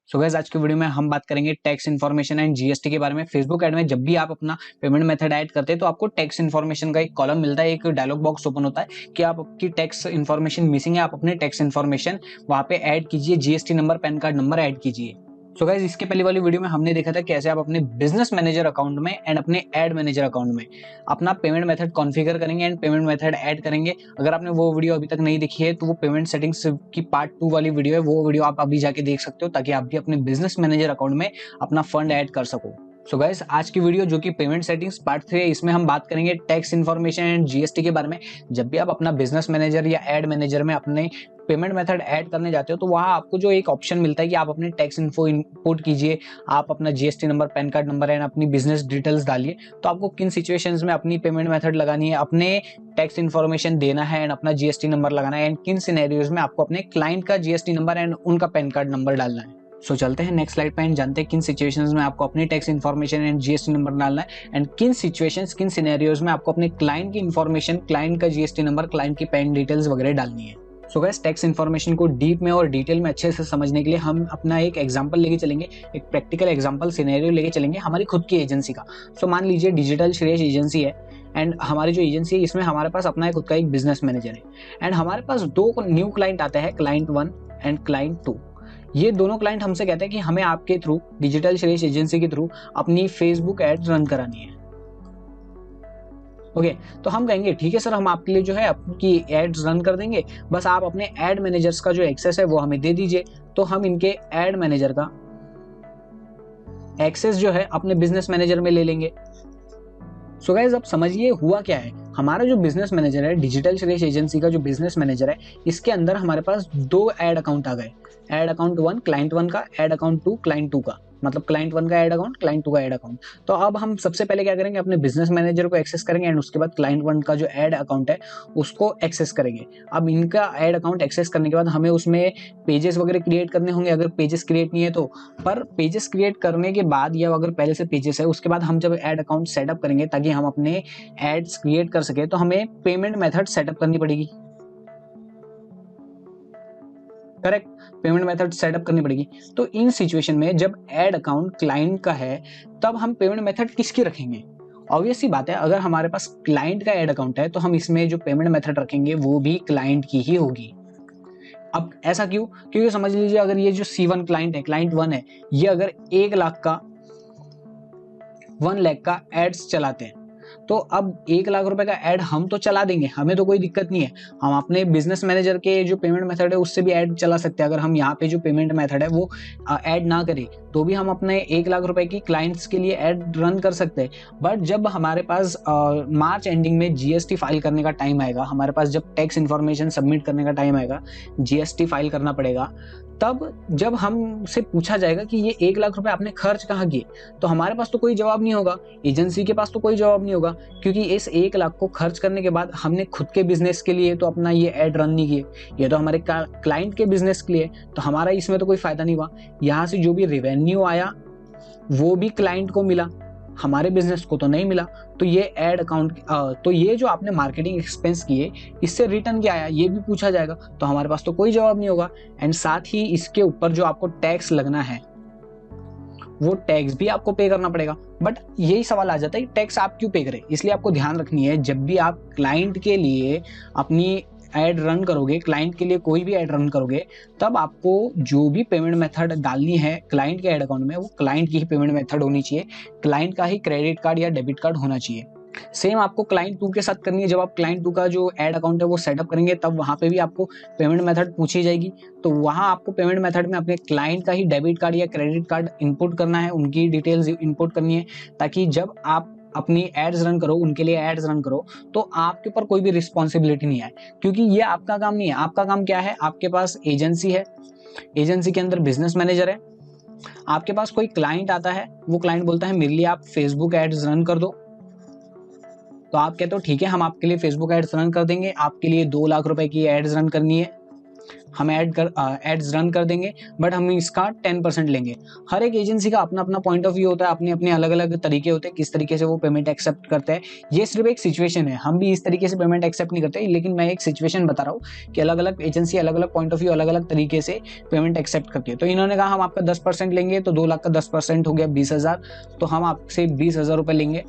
So guys आज की video में हम बात करेंगे टैक्स इन्फॉर्मेशन एंड जीएसटी के बारे में। फेसबुक ऐड में जब भी आप अपना पेमेंट मेथड ऐड करते हैं तो आपको टैक्स इन्फॉर्मेशन का एक कॉलम मिलता है, एक डायलॉग बॉक्स ओपन होता है कि आप आपकी टैक्स इन्फॉर्मेशन मिसिंग है, आप अपने टैक्स इन्फॉर्मेशन वहां पे ऐड कीजिए, GST number, PAN card number add कीजिए। सो गाइस इसके पहले वाली वीडियो में हमने देखा था कैसे आप अपने बिजनेस मैनेजर अकाउंट में एंड अपने एड मैनेजर अकाउंट में अपना पेमेंट मेथड कॉन्फ़िगर करेंगे एंड पेमेंट मेथड ऐड करेंगे। अगर आपने वो वीडियो अभी तक नहीं देखी है तो वो पेमेंट सेटिंग्स की पार्ट 2 वाली वीडियो है, वो वीडियो आप अभी जाके देख सकते हो ताकि आप भी अपने बिजनेस मैनेजर अकाउंट में अपना फंड ऐड कर सको। सो गाइस आज की वीडियो जो कि पेमेंट सेटिंग्स पार्ट 3 है, इसमें हम बात करेंगे टैक्स इन्फॉर्मेशन एंड जीएसटी के बारे में। जब भी आप अपना बिजनेस मैनेजर या एड मैनेजर में अपने पेमेंट मेथड ऐड करने जाते हो तो वहां आपको जो एक ऑप्शन मिलता है कि आप अपने टैक्स इन्फो इनपुट कीजिए, आप अपना GST number, PAN card number and अपनी बिजनेस डिटेल्स डालिए। तो आपको किन सिचुएशंस में अपनी पेमेंट मेथड लगानी है, अपने टैक्स इन्फॉर्मेशन देना है एंड अपना जीएसटी नंबर लगाना है, एंड किन सिनेरियोज में आपको अपने क्लाइंट का जीएसटी नंबर एंड उनका पैन कार्ड नंबर डालना है। सो चलते हैं नेक्स्ट स्लाइड पे एंड जानते हैं किन सिचुएशंस में आपको अपनी tax information and GST number डालना है एंड किन सिचुएशंस, किन सिनेरियोज में आपको अपने क्लाइंट की इन्फॉर्मेशन, क्लाइंट का जीएसटी नंबर, क्लाइंट की पैन डिटेल्स वगैरह डालनी है। सो गाइस टैक्स इन्फॉर्मेशन को डीप में और डिटेल में अच्छे से समझने के लिए हम अपना एक एग्जांपल लेके चलेंगे, एक प्रैक्टिकल एग्जांपल सिनेरियो लेके चलेंगे हमारी खुद की एजेंसी का। सो मान लीजिए डिजिटल श्रेयस एजेंसी है एंड हमारी जो एजेंसी है इसमें हमारे पास अपना खुद का एक बिजनेस मैनेजर है एंड हमारे पास दो न्यू क्लाइंट आते हैं, क्लाइंट 1 एंड क्लाइंट 2। ये दोनों क्लाइंट हमसे कहते हैं कि हमें आपके थ्रू, डिजिटल श्रेयस एजेंसी के थ्रू अपनी फेसबुक एड रन करानी है। ओके तो हम कहेंगे ठीक है सर, हम आपके लिए जो है आपकी एड्स रन कर देंगे, बस आप अपने एड मैनेजर्स का जो एक्सेस है वो हमें दे दीजिए। तो हम इनके एड मैनेजर का एक्सेस जो है अपने बिजनेस मैनेजर में ले लेंगे। सो गाइस अब समझिए हुआ क्या है। हमारा जो बिजनेस मैनेजर है, डिजिटल श्रेयस एजेंसी का जो बिजनेस मैनेजर है, इसके अंदर हमारे पास दो एड अकाउंट आ गए। एड अकाउंट 1 क्लाइंट 1 का, एड अकाउंट 2 क्लाइंट 2 का, मतलब क्लाइंट 1 का एड अकाउंट, क्लाइंट 2 का एड अकाउंट। तो अब हम सबसे पहले क्या करेंगे, अपने बिजनेस मैनेजर को एक्सेस करेंगे एंड उसके बाद क्लाइंट 1 का जो एड अकाउंट है उसको एक्सेस करेंगे। अब इनका एड अकाउंट एक्सेस करने के बाद हमें उसमें पेजेस वगैरह क्रिएट करने होंगे, अगर पेजेस क्रिएट नहीं है तो। पर पेजेस क्रिएट करने के बाद या अगर पहले से पेजेस है उसके बाद हम जब एड अकाउंट सेटअप करेंगे ताकि हम अपने एड्स क्रिएट कर सके तो हमें पेमेंट मेथड सेटअप करनी पड़ेगी। करेक्ट, पेमेंट मेथड सेटअप करनी पड़ेगी। तो इन सिचुएशन में जब एड अकाउंट क्लाइंट का है तब हम पेमेंट मेथड किसकी रखेंगे? ऑब्वियस सी बात है, अगर हमारे पास क्लाइंट का एड अकाउंट है तो हम इसमें जो पेमेंट मेथड रखेंगे वो भी क्लाइंट की ही होगी। अब ऐसा क्यों? क्योंकि समझ लीजिए अगर ये जो C1 क्लाइंट है, क्लाइंट 1 है, ये अगर 1 लाख का एड्स चलाते हैं तो अब 1 लाख रुपए का ऐड हम तो चला देंगे, हमें तो कोई दिक्कत नहीं है। हम अपने बिजनेस मैनेजर के जो पेमेंट मेथड है उससे भी ऐड चला सकते हैं। अगर हम यहाँ पे जो पेमेंट मेथड है वो ऐड ना करें तो भी हम अपने 1 लाख रुपए की क्लाइंट्स के लिए ऐड रन कर सकते हैं। बट जब हमारे पास मार्च एंडिंग में जीएसटी फाइल करने का टाइम आएगा, हमारे पास जब टैक्स इन्फॉर्मेशन सबमिट करने का टाइम आएगा, जीएसटी फाइल करना पड़ेगा, तब जब हमसे पूछा जाएगा कि ये 1 लाख रुपए आपने खर्च कहाँ किए, तो हमारे पास तो कोई जवाब नहीं होगा, एजेंसी के पास तो कोई जवाब नहीं होगा, क्योंकि इस 1 लाख को खर्च करने के बाद हमने खुद के बिजनेस के लिए तो अपना ये एड रन नहीं किए, ये तो हमारे क्लाइंट के बिजनेस के लिए, तो हमारा इसमें तो कोई फायदा नहीं हुआ। यहाँ से जो भी रेवेन्यू आया वो भी क्लाइंट को मिला, हमारे बिजनेस को तो नहीं मिला। तो ये एड अकाउंट, तो ये जो आपने मार्केटिंग एक्सपेंस किए इससे रिटर्न क्या आया ये भी पूछा जाएगा, तो हमारे पास तो कोई जवाब नहीं होगा। एंड साथ ही इसके ऊपर जो आपको टैक्स लगना है वो टैक्स भी आपको पे करना पड़ेगा। बट यही सवाल आ जाता है कि टैक्स आप क्यों पे करें? इसलिए आपको ध्यान रखनी है, जब भी आप क्लाइंट के लिए अपनी एड रन करोगे, क्लाइंट के लिए कोई भी एड रन करोगे, तब आपको जो भी पेमेंट मेथड डालनी है क्लाइंट के एड अकाउंट में वो क्लाइंट की ही पेमेंट मेथड होनी चाहिए, क्लाइंट का ही क्रेडिट कार्ड या डेबिट कार्ड होना चाहिए। सेम आपको क्लाइंट 2 के साथ करनी है। जब आप क्लाइंट 2 का जो एड अकाउंट है वो सेटअप करेंगे तब वहां पे भी आपको पेमेंट मेथड पूछी जाएगी, तो वहां आपको पेमेंट मेथड में अपने क्लाइंट का ही डेबिट कार्ड या क्रेडिट कार्ड इनपुट करना है, उनकी डिटेल्स इनपुट करनी है, ताकि जब आप अपनी एड्स रन करो, उनके लिए एड्स रन करो, तो आपके ऊपर कोई भी रिस्पॉन्सिबिलिटी नहीं आए, क्योंकि ये आपका काम नहीं है। आपका काम क्या है? आपके पास एजेंसी है, एजेंसी के अंदर बिजनेस मैनेजर है, आपके पास कोई क्लाइंट आता है, वो क्लाइंट बोलता है मेरे लिए आप फेसबुक एड्स रन कर दो, तो आप कहते हो ठीक है हम आपके लिए फेसबुक एड्स रन कर देंगे, आपके लिए 2 लाख रुपए की एड्स रन करनी है। हम एड्स रन कर देंगे, बट हम इसका 10% लेंगे। हर एक एजेंसी का अपना अपना पॉइंट ऑफ व्यू होता है, अपने अपने अलग अलग तरीके होते हैं किस तरीके से वो पेमेंट एक्सेप्ट करते हैं। ये सिर्फ एक सिचुएशन है, हम भी इस तरीके से पेमेंट एक्सेप्ट नहीं करते, लेकिन मैं एक सिचुएशन बता रहा हूँ कि अलग अलग एजेंसी अलग अलग पॉइंट ऑफ व्यू अलग अलग तरीके से पेमेंट एक्सेप्ट करती है। तो इन्होंने कहा हम आपका 10% लेंगे, तो 2 लाख का 10% हो गया 20,000, तो हम आपसे 20,000 रुपये लेंगे।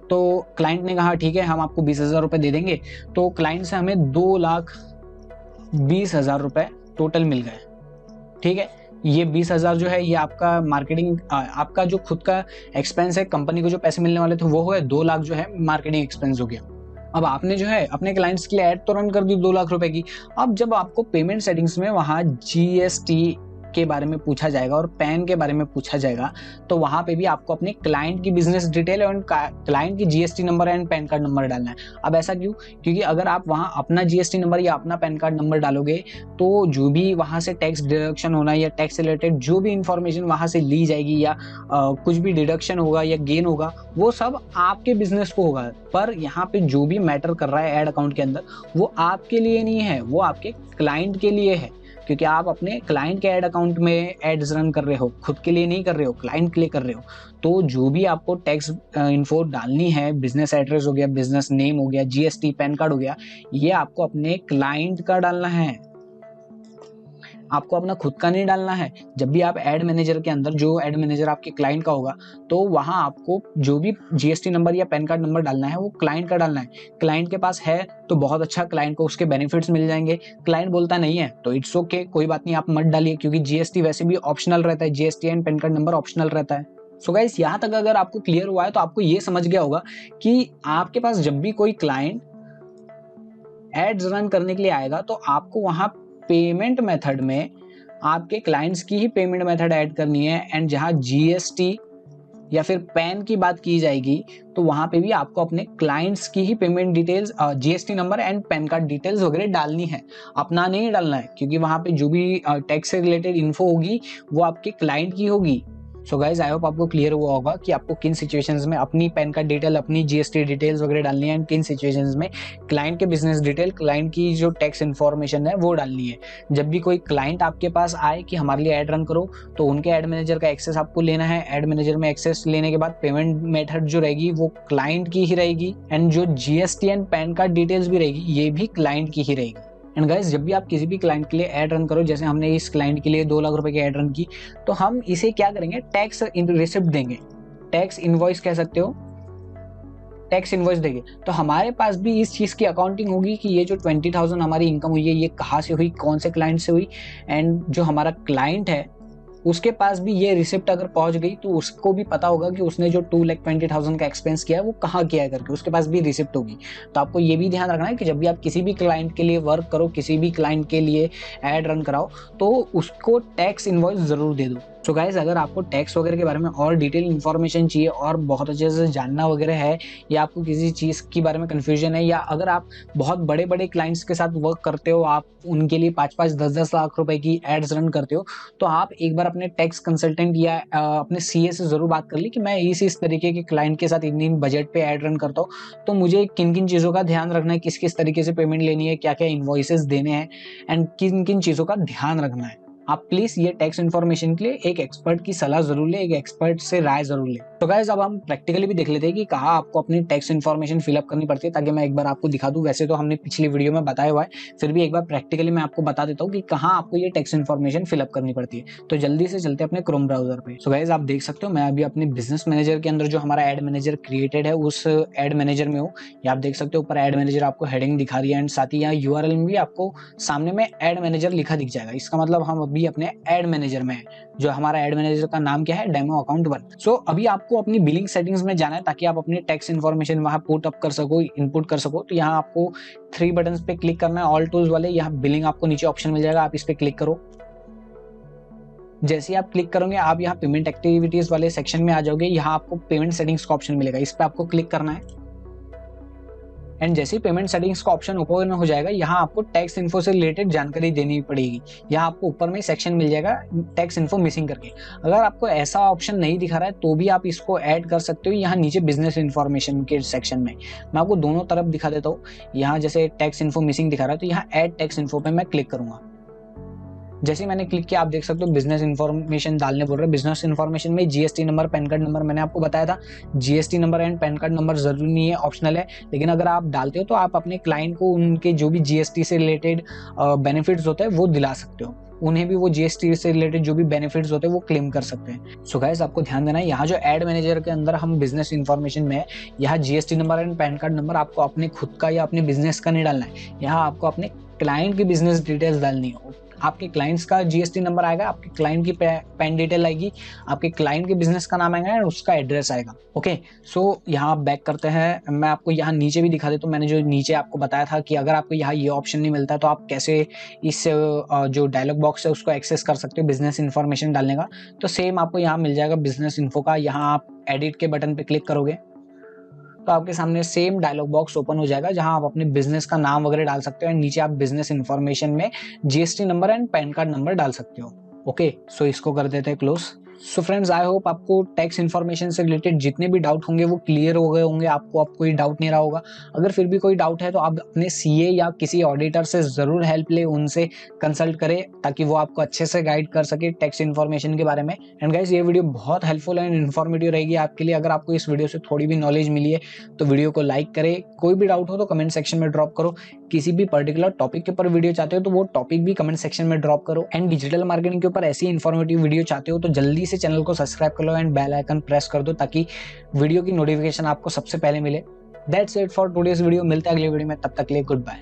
तो क्लाइंट ने कहा ठीक है हम आपको 20,000 रुपये दे देंगे। तो क्लाइंट से हमें 2,20,000 रुपये टोटल मिल गए। ठीक है, ये 20,000 जो है ये आपका मार्केटिंग, आपका जो खुद का एक्सपेंस है, कंपनी को जो पैसे मिलने वाले थे वो हुए, 2 लाख जो है मार्केटिंग एक्सपेंस हो गया। अब आपने जो है अपने क्लाइंट्स के लिए ऐड तो रन कर दी 2 लाख रुपए की। अब जब आपको पेमेंट सेटिंग्स में वहां जीएसटी के बारे में पूछा जाएगा और पैन के बारे में पूछा जाएगा, तो वहां पे भी आपको अपने क्लाइंट की बिजनेस डिटेल और क्लाइंट की GST number and PAN card number डालना है। अब ऐसा क्यों? क्योंकि अगर आप वहां अपना जीएसटी नंबर या अपना पैन कार्ड नंबर डालोगे तो जो भी वहां से टैक्स डिडक्शन होना या टैक्स रिलेटेड जो भी इंफॉर्मेशन वहां से ली जाएगी या कुछ भी डिडक्शन होगा या गेन होगा, वो सब आपके बिजनेस को होगा। पर यहाँ पे जो भी मैटर कर रहा है एड अकाउंट के अंदर, वो आपके लिए नहीं है, वो आपके क्लाइंट के लिए है। क्योंकि आप अपने क्लाइंट के ऐड अकाउंट में एड्स रन कर रहे हो, खुद के लिए नहीं कर रहे हो, क्लाइंट के लिए कर रहे हो। तो जो भी आपको टैक्स इन्फो डालनी है, बिजनेस एड्रेस हो गया, बिजनेस नेम हो गया, जीएसटी पैन कार्ड हो गया, ये आपको अपने क्लाइंट का डालना है, आपको अपना खुद का नहीं डालना है। जब भी आप एड मैनेजर के अंदर, जो एड मैनेजर आपके क्लाइंट का होगा, तो वहां आपको जो भी जीएसटी नंबर या पैन कार्ड नंबर डालना है वो क्लाइंट का डालना है। क्लाइंट के पास है तो बहुत अच्छा, क्लाइंट को उसके बेनिफिट्स मिल जाएंगे। क्लाइंट बोलता नहीं है तो इट्स ओके, कोई बात नहीं, आप मत डालिए, क्योंकि जीएसटी वैसे भी ऑप्शनल रहता है, GST and PAN card number optional रहता है। सो गाइस, यहाँ तक अगर आपको क्लियर हुआ है तो आपको ये समझ गया होगा कि आपके पास जब भी कोई क्लाइंट एड्स रन करने के लिए आएगा तो आपको वहां पेमेंट मेथड में आपके क्लाइंट्स की ही पेमेंट मेथड ऐड करनी है। एंड जहां जीएसटी या फिर पैन की बात की जाएगी तो वहां पे भी आपको अपने क्लाइंट्स की ही payment details, GST number and PAN card details वगैरह डालनी है, अपना नहीं डालना है, क्योंकि वहां पे जो भी टैक्स से रिलेटेड इन्फो होगी वो आपके क्लाइंट की होगी। सो गाइज, आई होप आपको क्लियर हुआ होगा कि आपको किन सिचुएशंस में अपनी पैन कार्ड डिटेल, अपनी जीएसटी डिटेल्स वगैरह डालनी है, एंड किन सिचुएशंस में क्लाइंट के बिजनेस डिटेल, क्लाइंट की जो टैक्स इन्फॉर्मेशन है वो डालनी है। जब भी कोई क्लाइंट आपके पास आए कि हमारे लिए ऐड रन करो, तो उनके ऐड मैनेजर का एक्सेस आपको लेना है। ऐड मैनेजर में एक्सेस लेने के बाद पेमेंट मेथड जो रहेगी वो क्लाइंट की ही रहेगी, एंड जो GST and PAN card details भी रहेगी ये भी क्लाइंट की ही रहेगी। एंड गाइस, जब भी आप किसी भी क्लाइंट के लिए ऐड रन करो, जैसे हमने इस क्लाइंट के लिए 2 लाख रुपए की ऐड रन की, तो हम इसे क्या करेंगे, टैक्स रिसिप्ट देंगे, टैक्स इनवॉइस कह सकते हो, टैक्स इनवॉइस देंगे। तो हमारे पास भी इस चीज की अकाउंटिंग होगी कि ये जो 20,000 हमारी इनकम हुई है ये कहाँ से हुई, कौन से क्लाइंट से हुई, एंड जो हमारा क्लाइंट है उसके पास भी ये रिसिप्ट अगर पहुंच गई तो उसको भी पता होगा कि उसने जो 2,20,000 का एक्सपेंस किया है वो कहाँ किया है करके, उसके पास भी रिसिप्ट होगी। तो आपको ये भी ध्यान रखना है कि जब भी आप किसी भी क्लाइंट के लिए वर्क करो, किसी भी क्लाइंट के लिए ऐड रन कराओ, तो उसको टैक्स इनवॉइस जरूर दे दो। सो गाइस, अगर आपको टैक्स वगैरह के बारे में और डिटेल इन्फॉर्मेशन चाहिए और बहुत अच्छे से जानना वगैरह है, या आपको किसी चीज़ के बारे में कन्फ्यूजन है, या अगर आप बहुत बड़े बड़े क्लाइंट्स के साथ वर्क करते हो, आप उनके लिए 5-5, 10-10 लाख रुपए की एड्स रन करते हो, तो आप एक बार अपने टैक्स कंसल्टेंट या अपने सीए से जरूर बात कर ली कि मैं इस तरीके के क्लाइंट के साथ इन बजट पे ऐड रन करता हूँ, तो मुझे किन किन चीज़ों का ध्यान रखना है, किस किस तरीके से पेमेंट लेनी है, क्या क्या इन्वॉइसेस देने हैं, एंड किन किन चीज़ों का ध्यान रखना है। आप प्लीज ये टैक्स इन्फॉर्मेशन के लिए एक एक्सपर्ट की सलाह जरूर ले, एक एक्सपर्ट से राय जरूर ले। तो गाइस, अब हम प्रैक्टिकली भी देख लेते हैं कि कहाँ आपको अपनी टैक्स इन्फॉर्मेशन फिलअप करनी पड़ती है, ताकि मैं एक बार आपको दिखा दूं। वैसे तो हमने पिछली वीडियो में बताया हुआ है, फिर भी एक बार प्रैक्टिकली मैं आपको बता देता हूँ कि कहाँ आपको ये टैक्स इन्फॉर्मेशन फिलअप करनी पड़ती है। तो जल्दी से चलते अपने क्रोम ब्राउजर पे। सो गाइस, आप देख सकते हो मैं अभी अपने बिजनेस मैनेजर के अंदर जो हमारा एड मैनेजर क्रिएटेड है उस एड मैनेजर में हूँ। ये आप देख सकते हो ऊपर एड मैनेजर आपको हेडिंग दिखा रही है, एंड साथ ही यहाँ यूआरएल में भी आपको सामने में एड मैनेजर लिखा दिख जाएगा। इसका मतलब हम अभी अपने एड मैनेजर में है, जो हमारा एड मैनेजर का नाम क्या है, डेमो अकाउंट 1। सो अभी आपको अपनी बिलिंग सेटिंग्स में जाना है ताकि आप अपनी टैक्स इन्फॉर्मेशन वहां पुट अप कर सको, इनपुट कर सको। तो यहाँ आपको 3 बटन्स पे क्लिक करना है, ऑल टूल्स वाले। यहाँ बिलिंग आपको नीचे ऑप्शन मिल जाएगा, आप इस पे क्लिक करो। जैसे ही आप क्लिक करोगे आप यहाँ पेमेंट एक्टिविटीज वाले सेक्शन में आ जाओगे। यहाँ आपको पेमेंट सेटिंग्स का ऑप्शन मिलेगा, इस पे आपको क्लिक करना है। एंड जैसे ही पेमेंट सेटिंग्स का ऑप्शन ओपन हो जाएगा, यहाँ आपको टैक्स इन्फो से रिलेटेड जानकारी देनी पड़ेगी। यहाँ आपको ऊपर में सेक्शन मिल जाएगा टैक्स इन्फो मिसिंग करके। अगर आपको ऐसा ऑप्शन नहीं दिखा रहा है तो भी आप इसको ऐड कर सकते हो यहाँ नीचे बिजनेस इन्फॉर्मेशन के सेक्शन में। मैं आपको दोनों तरफ दिखा देता हूँ। यहाँ जैसे टैक्स इन्फो मिसिंग दिखा रहा है तो यहाँ ऐड टैक्स इन्फो पे मैं क्लिक करूंगा। जैसे मैंने क्लिक किया, आप देख सकते हो बिजनेस इन्फॉर्मेशन डालने बोल रहे हैं। बिजनेस इन्फॉर्मेशन में GST number, PAN card number, मैंने आपको बताया था GST number and PAN card number जरूरी नहीं है, ऑप्शनल है। लेकिन अगर आप डालते हो तो आप अपने क्लाइंट को उनके जो भी जीएसटी से रिलेटेड बेनिफिट्स होते हैं वो दिला सकते हो, उन्हें भी वो जीएसटी से रिलेटेड जो भी बेनिफिट्स होते हैं वो क्लेम कर सकते हैं। सो गाइस, आपको ध्यान देना है, यहाँ जो एड मैनेजर के अंदर हम बिजनेस इन्फॉर्मेशन में है, यहाँ GST number and PAN card number आपको अपने खुद का या अपने बिजनेस का नहीं डालना है। यहाँ आपको अपने क्लाइंट की बिजनेस डिटेल्स डालनी है। आपके क्लाइंट्स का जीएसटी नंबर आएगा, आपके क्लाइंट की पैन डिटेल आएगी, आपके क्लाइंट के बिजनेस का नाम आएगा और उसका एड्रेस आएगा। ओके, सो यहाँ बैक करते हैं। मैं आपको यहाँ नीचे भी दिखा देता हूँ। मैंने जो नीचे आपको बताया था कि अगर आपको यहाँ ये ऑप्शन नहीं मिलता तो आप कैसे इस जो डायलॉग बॉक्स है उसको एक्सेस कर सकते हो बिजनेस इन्फॉर्मेशन डालने का। तो सेम आपको यहाँ मिल जाएगा बिजनेस इन्फो का। यहाँ आप एडिट के बटन पे क्लिक करोगे तो आपके सामने सेम डायलॉग बॉक्स ओपन हो जाएगा, जहां आप अपने बिजनेस का नाम वगैरह डाल सकते हो एंड नीचे आप बिजनेस इन्फॉर्मेशन में GST number and PAN card number डाल सकते हो। ओके, सो इसको कर देते हैं close. So friends, I hope आपको टैक्स इन्फॉर्मेशन से रिलेटेड जितने भी डाउट होंगे वो क्लियर हो गए होंगे, आपको अब कोई डाउट नहीं रहा होगा। अगर फिर भी कोई डाउट है तो आप अपने सीए या किसी ऑडिटर से जरूर हेल्प ले, उनसे कंसल्ट करें ताकि वो आपको अच्छे से गाइड कर सके टैक्स इन्फॉर्मेशन के बारे में। एंड गाइस, ये वीडियो बहुत हेल्पफुल एंड इन्फॉर्मेटिव रहेगी आपके लिए। अगर आपको इस वीडियो से थोड़ी भी नॉलेज मिली है तो वीडियो को लाइक करें। कोई भी डाउट हो तो कमेंट सेक्शन में ड्रॉप करो। किसी भी पर्टिकुलर टॉपिक के ऊपर वीडियो चाहते हो तो वो टॉपिक भी कमेंट सेक्शन में ड्रॉप करो। एंड डिजिटल मार्केटिंग के ऊपर ऐसी इन्फॉर्मेटिव वीडियो चाहते हो तो जल्दी से चैनल को सब्सक्राइब कर लो एंड बेल आइकन प्रेस कर दो ताकि वीडियो की नोटिफिकेशन आपको सबसे पहले मिले। That's it for today's video. मिलते हैं अगले वीडियो में, तब तक के लिए गुड बाय।